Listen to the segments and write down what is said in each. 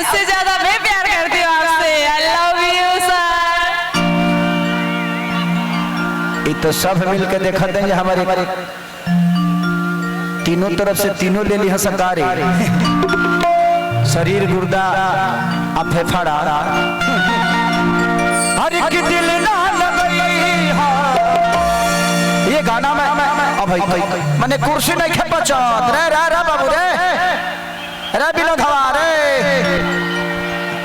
उससे ज्यादा मैं प्यार करती हूँ आपसे। I love you sir. ये तो सब मिलकर देखा देंगे हमारे तीनों तरफ से तीनों ले ली हसकारे शरीर गुर्दा फेफड़ा हर एक दिल ना लगई। ये गाना में भाई मैंने कुर्सी नहीं खेपा चौथ रे रे रे बाबू रे रे बिनो धवा रे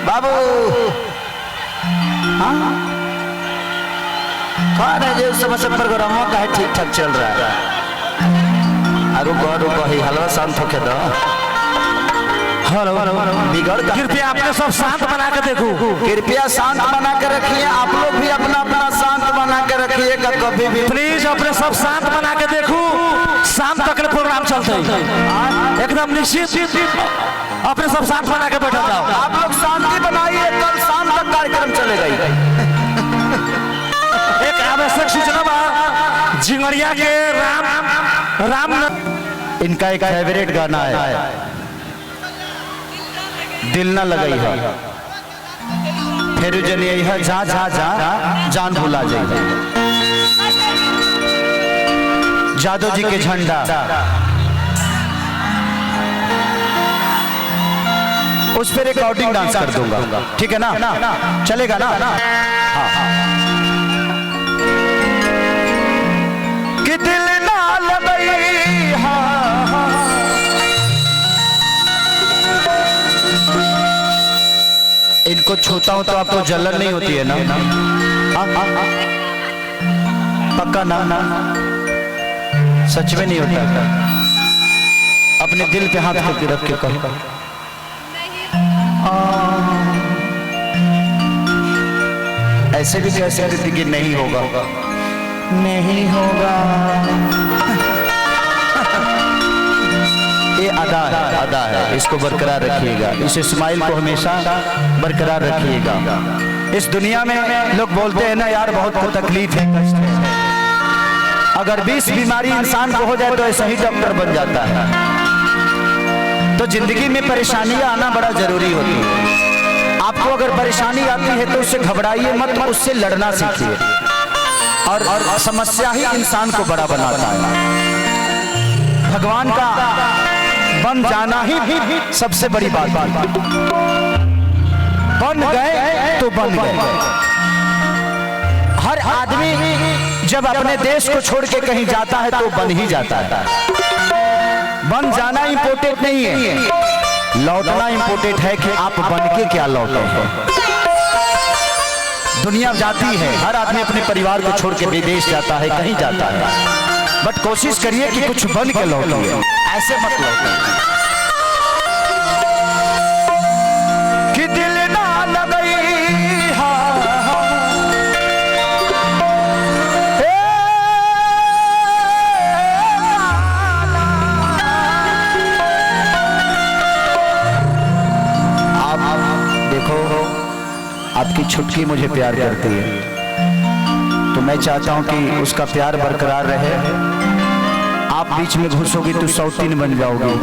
बाबू कौन है जो समय से प्रोग्राम का है ठीक ठाक चल रहा है। रुको ही हलवा शांत होके दो। बिगड़ कृपया अपने सब शांत बना के देखो। कृपया शांत बना के रखिए। आप लोग भी अपना अपना शांत बना के रखिएगा। कभी भी प्लीज अपने सब शांत बना के देखो। शाम तक प्रोग्राम चलते एकदम निश्चित। अपने सब शांत बना के बैठा जाओ। आप लोग शांति बनाइए। कल शाम तक कार्यक्रम चलेगा। एक आवश्यक सूचना बा जिंगड़िया के राम इनका एक फेवरेट गाना है दिल ना लगई है। फिर जनिए है जा जा जा जान भुला जाएगा। जादव जी के झंडा उस पर रिकॉर्डिंग डांस कर दूंगा। ठीक है ना? चलेगा ना? हाँ कि दिल ना लगई। इनको छूता हूं तो आपको जलन नहीं होती है ना? पक्का ना? सच में नहीं होता? अपने दिल पे हाथ करके रख के कहो। ऐसे भी कह सकते थे कि नहीं होगा, नहीं होगा। ये अदा है, इसको बरकरार रखिएगा। इस स्माइल को हमेशा बरकरार रखिएगा। इस दुनिया में लोग बोलते हैं ना यार बहुत तकलीफ है, कष्ट है। अगर 20 बीमारी इंसान को हो जाए तो ऐसा ही डॉक्टर बन जाता है। तो जिंदगी में परेशानियां आना बड़ा जरूरी होती है। आपको अगर परेशानी आती है तो उससे घबराइए मत, उससे लड़ना सीखिए। और समस्या ही इंसान को बड़ा बनाता है। भगवान का बन जाना ही सबसे बड़ी बात है। बन गए तो बन गए। हर आदमी जब अपने देश को छोड़ के कहीं जाता है तो बन ही जाता है। बन जाना इंपॉर्टेंट नहीं है, लौटना इंपॉर्टेंट है कि आप बन के क्या लौटे हैं। दुनिया जाती है, हर आदमी अपने परिवार को छोड़ के विदेश जाता है, कहीं जाता है, बट कोशिश करिए कि कुछ बन के लौटिए। ऐसे मत लौटिए कि दिल ना लगई। आपकी छुटकी मुझे प्यार करती है तो मैं चाहता हूं कि उसका प्यार बरकरार रहे। आप बीच में घुसोगी तो सौतीन बन जाओगी।